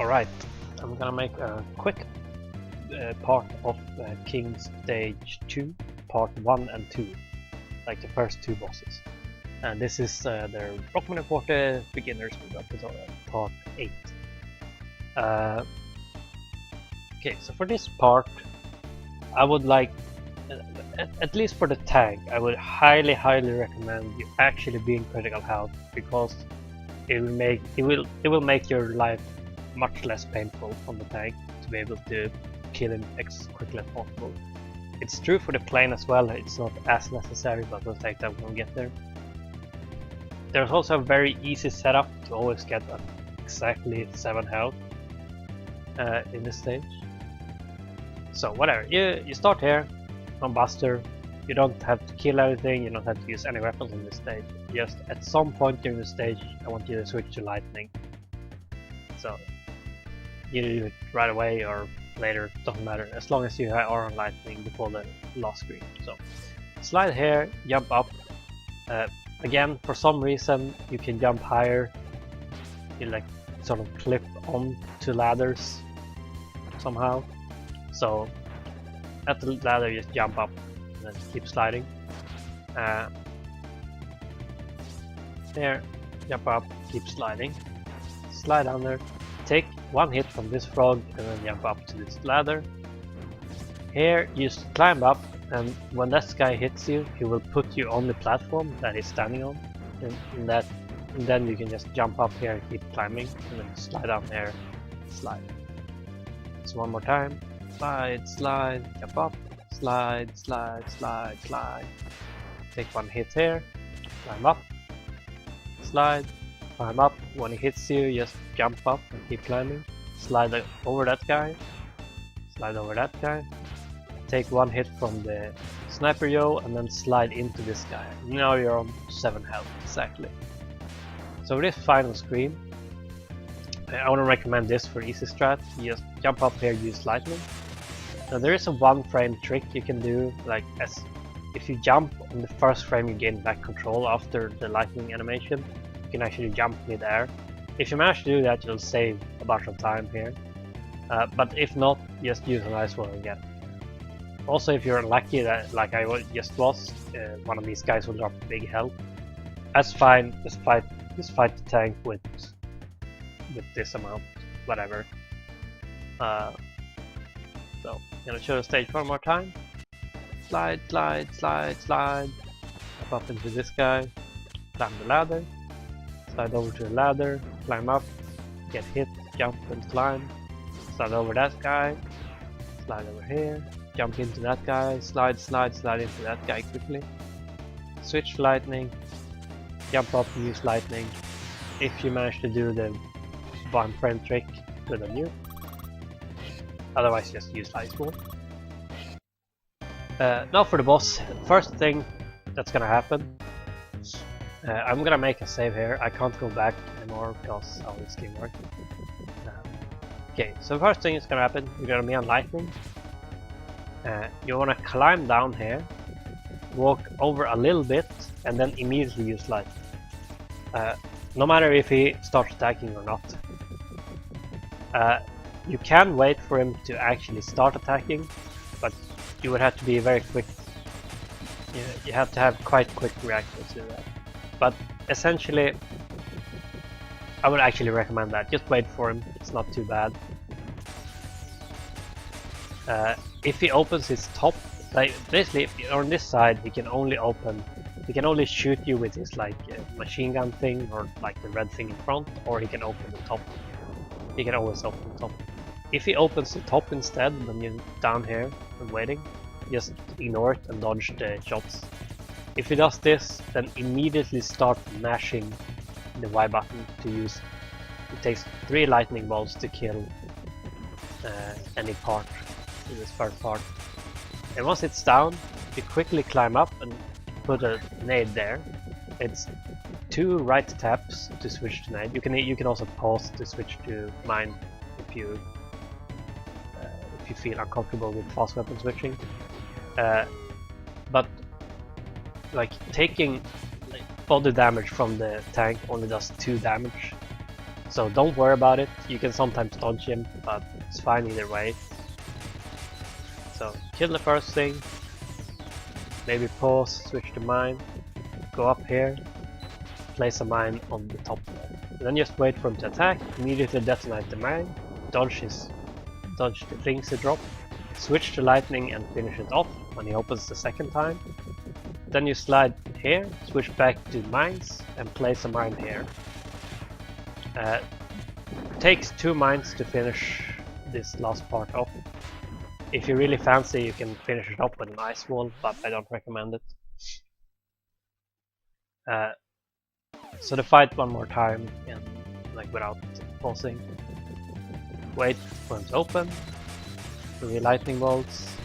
Alright, I'm gonna make a quick part of King Stage 2, Part 1 and 2, like the first two bosses. And this is the Rockman Forte Beginner's Episode, Part 8. Okay, so for this part, I would like, at least for the tank, I would highly recommend you actually be in critical health, because it will make your life much less painful on the tank to be able to kill him as quickly as possible. It's true for the plane as well, it's not as necessary, but we'll take that when we get there. There's also a very easy setup to always get exactly 7 health in this stage. So whatever, you start here on Buster. You don't have to kill anything, you don't have to use any weapons in this stage. Just at some point during the stage, I want you to switch to lightning. So you do it right away or later, doesn't matter, as long as you are on lightning before the last screen. So slide here, jump up. Again, for some reason you can jump higher. You like sort of clip on to ladders somehow. So at the ladder you just jump up and then keep sliding. There, jump up, keep sliding. Slide down there. Take one hit from this frog and then jump up to this ladder. Here you just climb up, and when this guy hits you, he will put you on the platform that he's standing on, and then you can just jump up here and keep climbing, and then slide down there, slide. So one more time, slide, slide, jump up, slide, slide, slide, slide. Take one hit here, climb up, slide, climb up. When he hits you, just jump up and keep climbing. Slide over that guy, slide over that guy. Take one hit from the sniper yo and then slide into this guy. Now you're on 7 health exactly. So this final screen, I want to recommend this for easy strat. You just jump up here, use lightning. Now there is a 1 frame trick you can do, like if you jump on the first frame you gain back control after the lightning animation. You can actually jump mid-air. If you manage to do that, you'll save a bunch of time here. But if not, just use an ice wall again. Also, if you're unlucky, that like I just was, one of these guys will drop big health. That's fine. Just fight the tank with this amount, whatever. So I'm gonna show the stage one more time. Slide, slide, slide, slide. Jump up into this guy. Climb the ladder. Slide over to the ladder. Climb up. Get hit. Jump and climb. Slide over that guy. Slide over here. Jump into that guy. Slide, slide, slide into that guy quickly. Switch to lightning. Jump up and use lightning. If you manage to do the 1 frame trick, good on you. Otherwise, just use ice wall. Now for the boss. First thing that's gonna happen. I'm gonna make a save here. I can't go back anymore because how this game works. Okay, so the first thing that's gonna happen, you're gonna be on lightning. You wanna climb down here, walk over a little bit, and then immediately use lightning. No matter if he starts attacking or not. You can wait for him to actually start attacking, but you would have to be very quick. You have to have quite quick reactions to that. But essentially, I would actually recommend that. Just wait for him, it's not too bad. If he opens his top, like basically if you're on this side, he can only shoot you with his like machine gun thing or like the red thing in front, or he can open the top. He can always open the top. If he opens the top instead, when you're down here and waiting, just ignore it and dodge the shots. If he does this, then immediately start mashing the Y button to use. It takes 3 lightning bolts to kill any part in this first part. And once it's down, you quickly climb up and put a nade there. It's 2 right taps to switch to nade. You can also pause to switch to mine if you feel uncomfortable with fast weapon switching. But like taking body damage from the tank only does 2 damage. So don't worry about it. You can sometimes dodge him, but it's fine either way. So kill the first thing, maybe pause, switch to mine, go up here, place a mine on the top there. And then just wait for him to attack, immediately detonate the mine, dodge the things he dropped, switch to lightning and finish it off when he opens the second time. Then you slide here, switch back to mines and place a mine here. Takes 2 mines to finish this last part off. If you really fancy, you can finish it up with an ice wall, but I don't recommend it. So to fight one more time, and like without pausing, wait for him to open, 3 lightning bolts,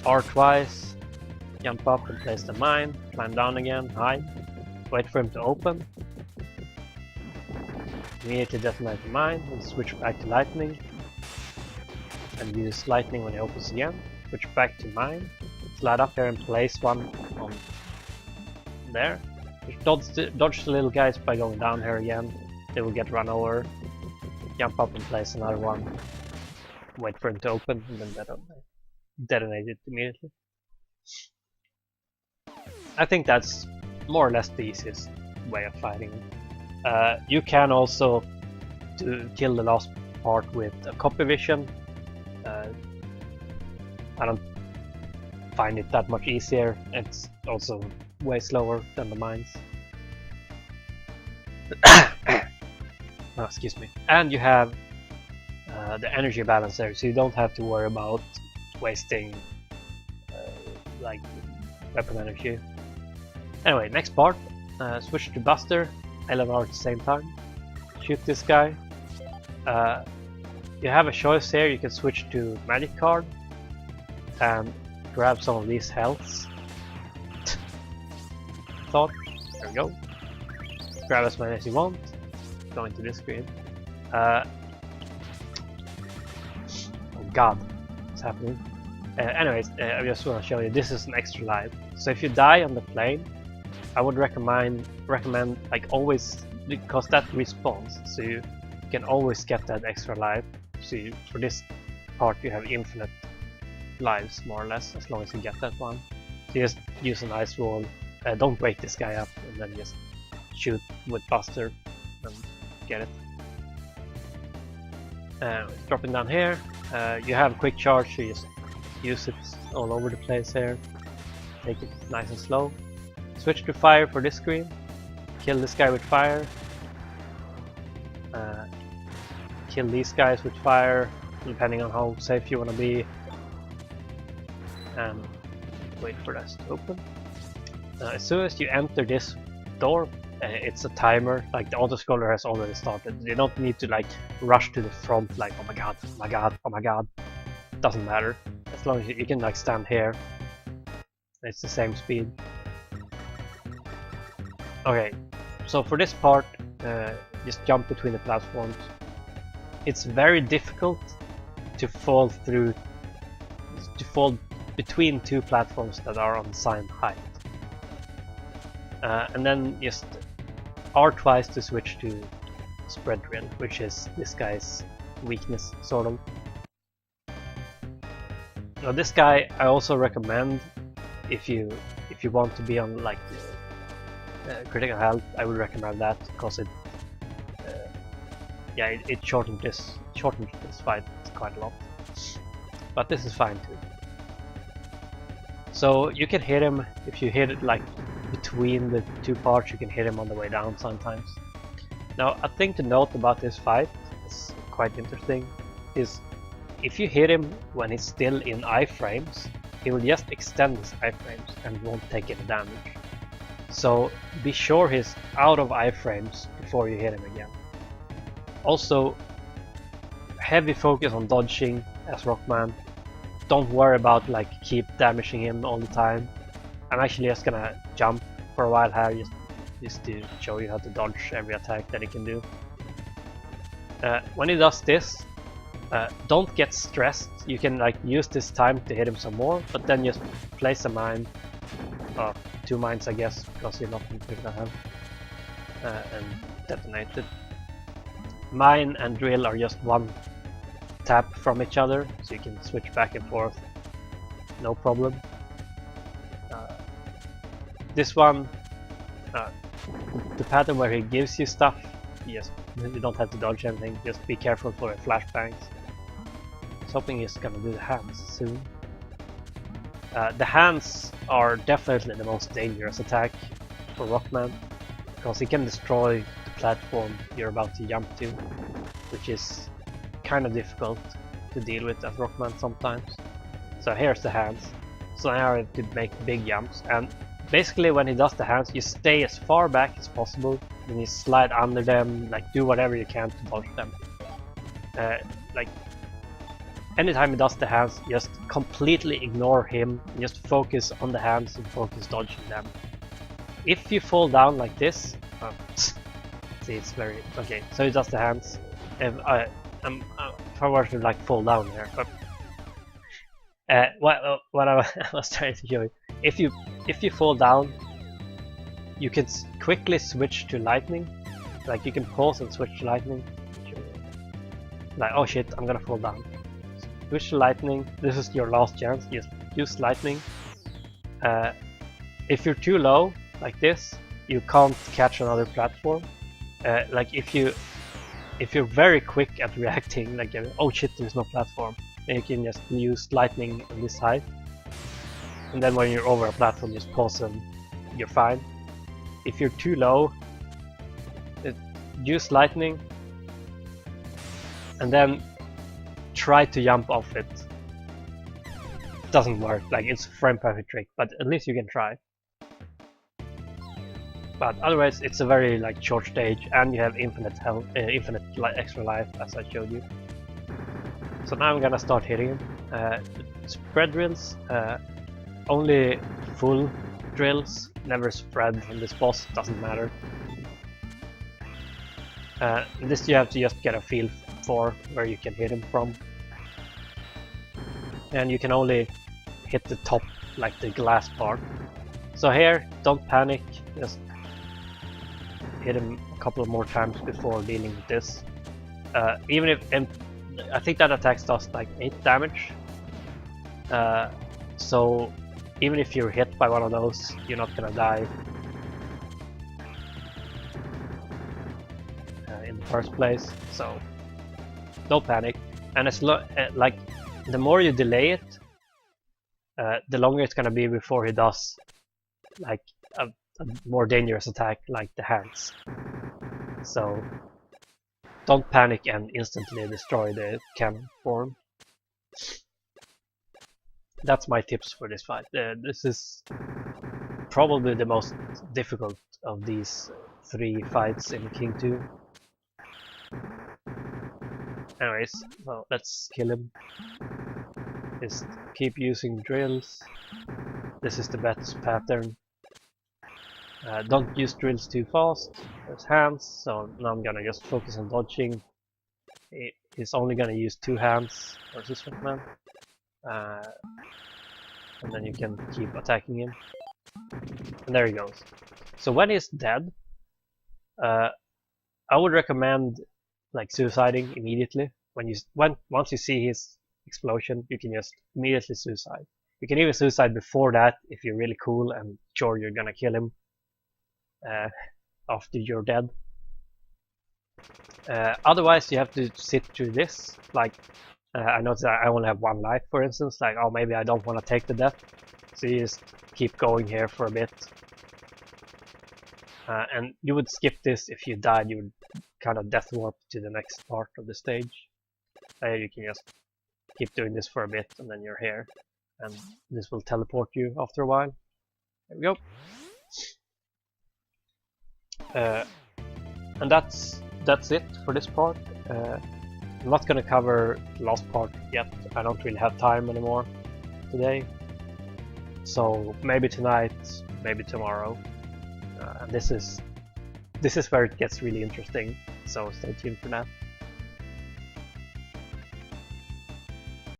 R twice, jump up and place the mine, climb down again, hide, wait for him to open, immediately detonate the mine and switch back to lightning, and use lightning when he opens again, switch back to mine, slide up here and place one on there. Dodge the little guys by going down here again, they will get run over, jump up and place another one, wait for him to open and then detonate it immediately. I think that's more or less the easiest way of fighting him. You can also kill the last part with a copy vision. I don't find it that much easier, it's also way slower than the mines. Oh, excuse me. And you have the energy balance there, so you don't have to worry about wasting like weapon energy. Anyway, next part, switch to Buster, LMR at the same time, shoot this guy. You have a choice here, you can switch to magic card and grab some of these healths. There we go. Grab as many as you want. Go into this screen. Oh god, what's happening? Anyways, I just want to show you, this is an extra life. So if you die on the plane, I would recommend like always, because that respawns, so you can always get that extra life. So for this part you have infinite lives more or less, as long as you get that one. So just use an ice wall. Don't wake this guy up and then just shoot with Buster and get it. Dropping down here, you have quick charge, so you just use it all over the place here. Take it nice and slow. Switch to fire for this screen. Kill this guy with fire. Kill these guys with fire, depending on how safe you want to be. And wait for this to open. As soon as you enter this door, it's a timer, like the autoscroller has already started. You don't need to like rush to the front like oh my god, oh my god, oh my god. Doesn't matter. As long as you can like stand here. It's the same speed. Okay, so for this part, just jump between the platforms. It's very difficult to fall between 2 platforms that are on the same height. And then just R twice to switch to spread drill, which is this guy's weakness, sort of. Now this guy I also recommend if you want to be on like critical health. I would recommend that because it shortened this fight quite a lot. But this is fine too. So you can hit him if you hit it like between the 2 parts. You can hit him on the way down sometimes. Now a thing to note about this fight is quite interesting, is if you hit him when he's still in iframes, he will just extend his iframes and won't take any damage. So be sure he's out of iframes before you hit him again. Also, heavy focus on dodging as Rockman. Don't worry about like keep damaging him all the time. I'm actually just gonna jump for a while here just to show you how to dodge every attack that he can do. When he does this, don't get stressed. You can like use this time to hit him some more, but then just place a mine, 2 mines I guess, because you're not in critical health, and detonate it. mine and drill are just one tap from each other, so you can switch back and forth, no problem. This one, the pattern where he gives you stuff, you don't have to dodge anything, just be careful for the flashbangs. I was hoping he's gonna do the hands soon. The hands are definitely the most dangerous attack for Rockman, because he can destroy the platform you're about to jump to, which is kind of difficult to deal with as Rockman sometimes. So here's the hands. So now I have to make big jumps, and basically when he does the hands, you stay as far back as possible, and you slide under them, like do whatever you can to dodge them. Like anytime he does the hands, just completely ignore him, just focus on the hands and focus dodging them. If you fall down like this, see, it's very okay. So he does the hands. If I were to like fall down here, but what I was trying to show you, if you fall down, you can quickly switch to lightning. Like you can pause and switch to lightning. Like, oh shit, I'm gonna fall down. Switch to lightning. This is your last chance. Just use lightning. If you're too low, like this, you can't catch another platform. Like if you're very quick at reacting, like oh shit, there's no platform, then you can just use lightning on this side. And then when you're over a platform, just pause and you're fine. If you're too low, use lightning and then try to jump off it. Doesn't work, like it's a frame perfect trick, but at least you can try. But otherwise, it's a very like short stage, and you have infinite health, infinite extra life, as I showed you. So now I'm gonna start hitting him. Spread drills, only full drills, never spread on this boss, doesn't matter. This you have to just get a feel for where you can hit him from. And you can only hit the top, like the glass part. So here, don't panic, just hit him a couple of more times before dealing with this. Even if, and I think that attack does like 8 damage. So even if you're hit by one of those, you're not gonna die in the first place. So don't panic. And it's like the more you delay it, the longer it's gonna be before he does like a more dangerous attack like the hands. So don't panic and instantly destroy the cannon form. That's my tips for this fight. This is probably the most difficult of these 3 fights in King 2. Anyways, well, let's kill him. Just keep using drills. This is the best pattern. Don't use drills too fast. There's hands, so now I'm gonna just focus on dodging. He's only gonna use 2 hands versus Rockman. And then you can keep attacking him. And there he goes. So when he's dead, I would recommend like suiciding immediately. Once you see his explosion, you can just immediately suicide. You can even suicide before that if you're really cool and sure you're gonna kill him after you're dead. Otherwise, you have to sit through this. Like I noticed that I only have 1 life, for instance. Like, oh, maybe I don't want to take the death, so you just keep going here for a bit. And you would skip this if you died. You would kind of death warp to the next part of the stage. You can just keep doing this for a bit, and then you're here, and this will teleport you after a while. There we go. And that's it for this part. I'm not gonna cover the last part yet. I don't really have time anymore today. So maybe tonight, maybe tomorrow. And this is where it gets really interesting. So stay tuned for that.